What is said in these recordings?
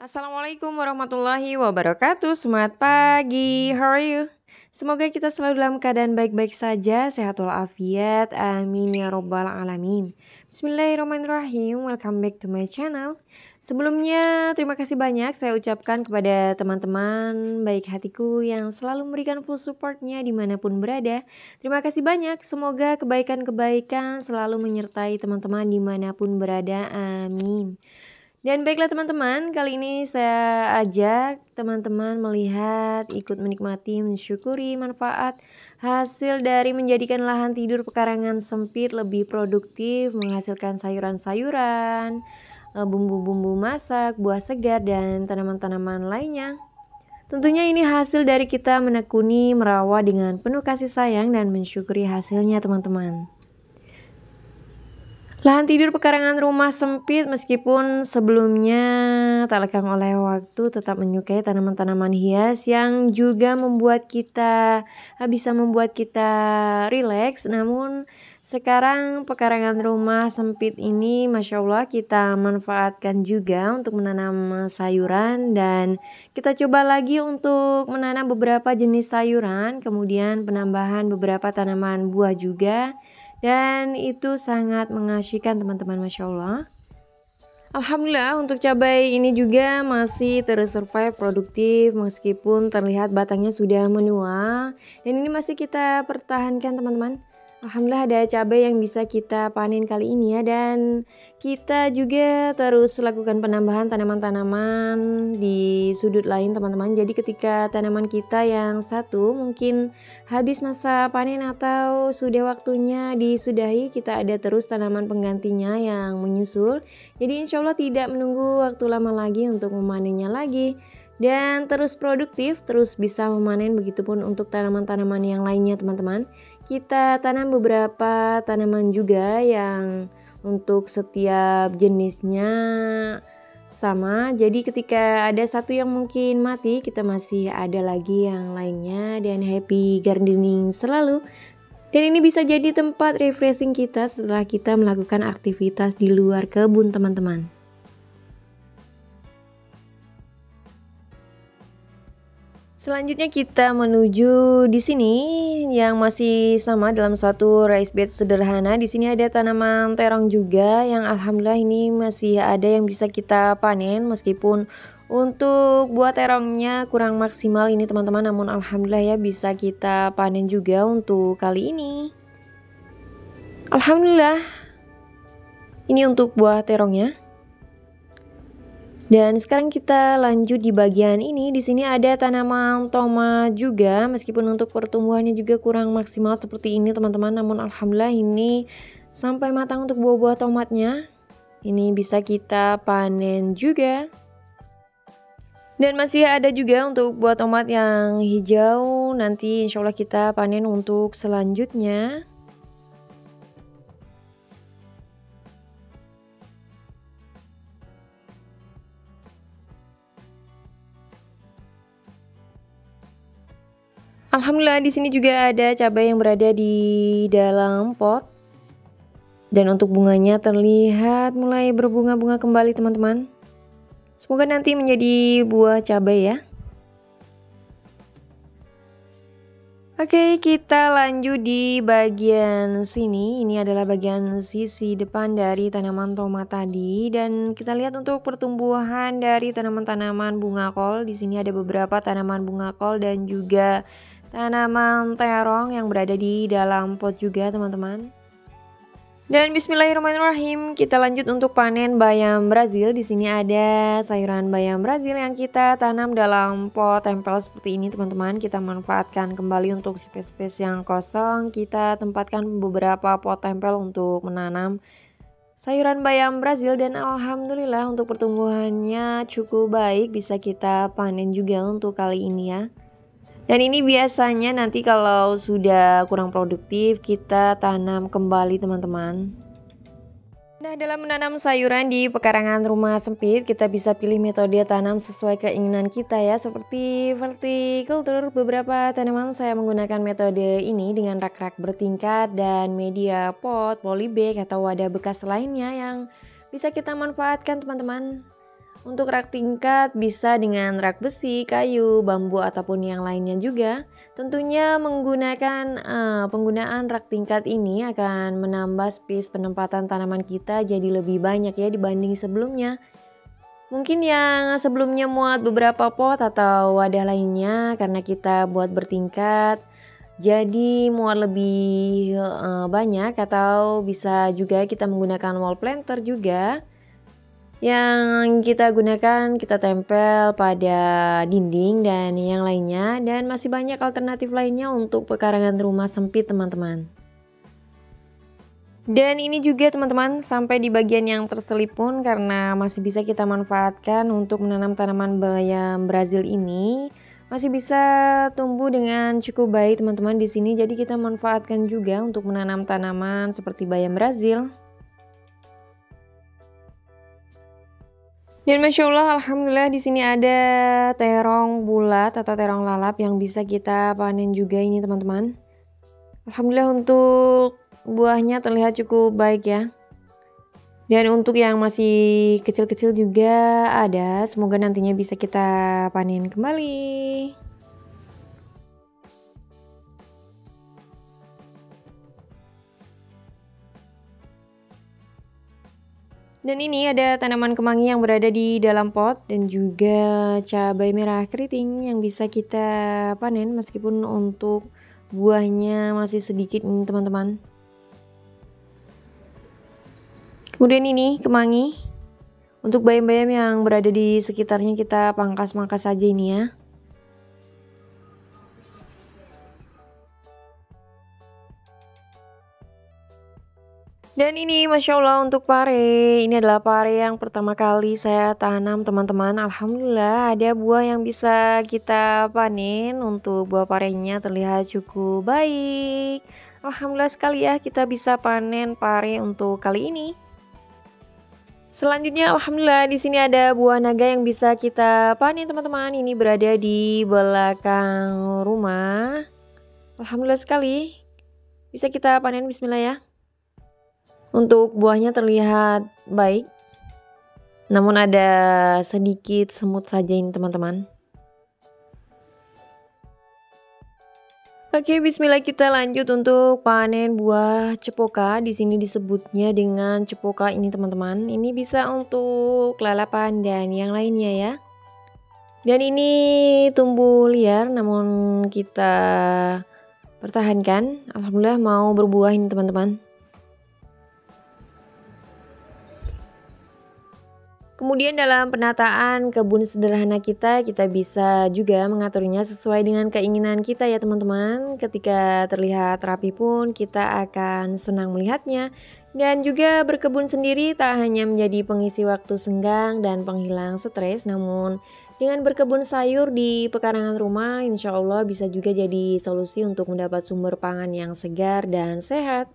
Assalamualaikum warahmatullahi wabarakatuh. Semangat pagi. How are you? Semoga kita selalu dalam keadaan baik-baik saja, sehat walafiat. Amin ya robbal alamin. Bismillahirrahmanirrahim. Welcome back to my channel. Sebelumnya terima kasih banyak saya ucapkan kepada teman-teman baik hatiku yang selalu memberikan full supportnya dimanapun berada. Terima kasih banyak. Semoga kebaikan-kebaikan selalu menyertai teman-teman dimanapun berada. Amin. Dan baiklah teman-teman, kali ini saya ajak teman-teman melihat, ikut menikmati, mensyukuri manfaat hasil dari menjadikan lahan tidur pekarangan sempit lebih produktif, menghasilkan sayuran-sayuran, bumbu-bumbu masak, buah segar, dan tanaman-tanaman lainnya. Tentunya ini hasil dari kita menekuni, merawat dengan penuh kasih sayang dan mensyukuri hasilnya teman-teman. Lahan tidur pekarangan rumah sempit meskipun sebelumnya tak lekang oleh waktu tetap menyukai tanaman-tanaman hias yang juga bisa membuat kita rileks. Namun sekarang pekarangan rumah sempit ini Masya Allah kita manfaatkan juga untuk menanam sayuran, dan kita coba lagi untuk menanam beberapa jenis sayuran, kemudian penambahan beberapa tanaman buah juga. Dan itu sangat mengasyikkan teman-teman, Masya Allah. Alhamdulillah untuk cabai ini juga masih terus survive produktif meskipun terlihat batangnya sudah menua. Dan ini masih kita pertahankan teman-teman. Alhamdulillah ada cabai yang bisa kita panen kali ini ya. Dan kita juga terus lakukan penambahan tanaman-tanaman di sudut lain teman-teman. Jadi ketika tanaman kita yang satu mungkin habis masa panen atau sudah waktunya disudahi, kita ada terus tanaman penggantinya yang menyusul. Jadi insya Allah tidak menunggu waktu lama lagi untuk memanennya lagi. Dan terus produktif, terus bisa memanen, begitupun untuk tanaman-tanaman yang lainnya teman-teman. Kita tanam beberapa tanaman juga yang untuk setiap jenisnya sama. Jadi ketika ada satu yang mungkin mati, kita masih ada lagi yang lainnya. Dan happy gardening selalu. Dan ini bisa jadi tempat refreshing kita setelah kita melakukan aktivitas di luar kebun teman-teman. Selanjutnya kita menuju di sini yang masih sama dalam satu raised bed sederhana. Di sini ada tanaman terong juga yang alhamdulillah ini masih ada yang bisa kita panen meskipun untuk buah terongnya kurang maksimal ini teman-teman, namun alhamdulillah ya bisa kita panen juga untuk kali ini. Alhamdulillah. Ini untuk buah terongnya. Dan sekarang kita lanjut di bagian ini. Di sini ada tanaman tomat juga, meskipun untuk pertumbuhannya juga kurang maksimal seperti ini teman-teman. Namun alhamdulillah ini sampai matang untuk buah-buah tomatnya. Ini bisa kita panen juga. Dan masih ada juga untuk buah tomat yang hijau. Nanti insya Allah kita panen untuk selanjutnya. Alhamdulillah di sini juga ada cabai yang berada di dalam pot. Dan untuk bunganya terlihat mulai berbunga-bunga kembali teman-teman. Semoga nanti menjadi buah cabai ya. Oke, kita lanjut di bagian sini. Ini adalah bagian sisi depan dari tanaman tomat tadi, dan kita lihat untuk pertumbuhan dari tanaman-tanaman bunga kol. Di sini ada beberapa tanaman bunga kol dan juga tanaman terong yang berada di dalam pot juga teman-teman. Dan bismillahirrahmanirrahim, kita lanjut untuk panen bayam Brazil. Di sini ada sayuran bayam Brazil yang kita tanam dalam pot tempel seperti ini teman-teman. Kita manfaatkan kembali untuk space-space yang kosong. Kita tempatkan beberapa pot tempel untuk menanam sayuran bayam Brazil, dan alhamdulillah untuk pertumbuhannya cukup baik, bisa kita panen juga untuk kali ini ya. Dan ini biasanya nanti kalau sudah kurang produktif kita tanam kembali teman-teman. Nah, dalam menanam sayuran di pekarangan rumah sempit kita bisa pilih metode tanam sesuai keinginan kita ya, seperti verticulture. Beberapa tanaman saya menggunakan metode ini dengan rak-rak bertingkat dan media pot, polybag atau wadah bekas lainnya yang bisa kita manfaatkan teman-teman. Untuk rak tingkat bisa dengan rak besi, kayu, bambu ataupun yang lainnya juga. Tentunya penggunaan rak tingkat ini akan menambah space penempatan tanaman kita jadi lebih banyak ya dibanding sebelumnya. Mungkin yang sebelumnya muat beberapa pot atau wadah lainnya karena kita buat bertingkat jadi muat lebih banyak, atau bisa juga kita menggunakan wall planter juga yang kita gunakan kita tempel pada dinding dan yang lainnya, dan masih banyak alternatif lainnya untuk pekarangan rumah sempit teman-teman. Dan ini juga teman-teman sampai di bagian yang terselip pun karena masih bisa kita manfaatkan untuk menanam tanaman bayam Brazil ini. Masih bisa tumbuh dengan cukup baik teman-teman di sini. Jadi kita manfaatkan juga untuk menanam tanaman seperti bayam Brazil. Dan masya Allah, alhamdulillah di sini ada terong bulat atau terong lalap yang bisa kita panen juga ini teman-teman. Alhamdulillah untuk buahnya terlihat cukup baik ya. Dan untuk yang masih kecil-kecil juga ada, semoga nantinya bisa kita panen kembali. Dan ini ada tanaman kemangi yang berada di dalam pot dan juga cabai merah keriting yang bisa kita panen meskipun untuk buahnya masih sedikit nih teman-teman. Kemudian ini kemangi. Untuk bayam-bayam yang berada di sekitarnya kita pangkas-pangkas saja ini ya. Dan ini masya Allah untuk pare. Ini adalah pare yang pertama kali saya tanam teman-teman. Alhamdulillah ada buah yang bisa kita panen. Untuk buah parenya terlihat cukup baik. Alhamdulillah sekali ya kita bisa panen pare untuk kali ini. Selanjutnya alhamdulillah di sini ada buah naga yang bisa kita panen teman-teman. Ini berada di belakang rumah. Alhamdulillah sekali. Bisa kita panen, bismillah ya. Untuk buahnya terlihat baik, namun ada sedikit semut saja ini teman-teman. Oke, bismillah kita lanjut untuk panen buah cepoka. Di sini disebutnya dengan cepoka ini teman-teman. Ini bisa untuk lalapan dan yang lainnya ya. Dan ini tumbuh liar namun kita pertahankan. Alhamdulillah mau berbuah ini teman-teman. Kemudian dalam penataan kebun sederhana kita bisa juga mengaturnya sesuai dengan keinginan kita ya teman-teman. Ketika terlihat rapi pun kita akan senang melihatnya. Dan juga berkebun sendiri tak hanya menjadi pengisi waktu senggang dan penghilang stres, namun dengan berkebun sayur di pekarangan rumah insya Allah bisa juga jadi solusi untuk mendapat sumber pangan yang segar dan sehat.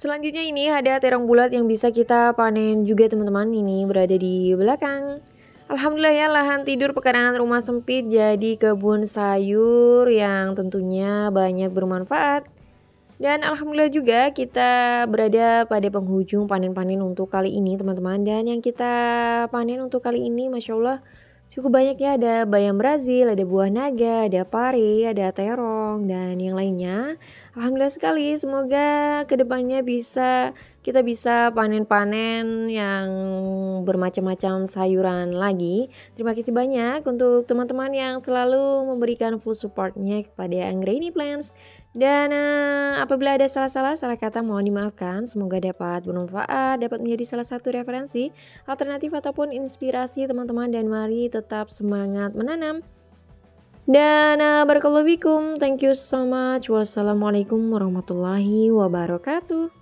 Selanjutnya ini ada terong bulat yang bisa kita panen juga teman-teman. Ini berada di belakang. Alhamdulillah ya, lahan tidur pekarangan rumah sempit jadi kebun sayur yang tentunya banyak bermanfaat. Dan alhamdulillah juga kita berada pada penghujung panen-panen untuk kali ini teman-teman. Dan yang kita panen untuk kali ini masya Allah cukup banyak ya, ada bayam Brazil, ada buah naga, ada pare, ada terong, dan yang lainnya. Alhamdulillah sekali, semoga kedepannya kita bisa panen-panen yang bermacam-macam sayuran lagi. Terima kasih banyak untuk teman-teman yang selalu memberikan full supportnya kepada Anggraini Plants. Dan apabila ada salah kata mohon dimaafkan. Semoga dapat bermanfaat, dapat menjadi salah satu referensi, alternatif ataupun inspirasi teman-teman, dan mari tetap semangat menanam. Dan barakallahu fikum, thank you so much. Wassalamualaikum warahmatullahi wabarakatuh.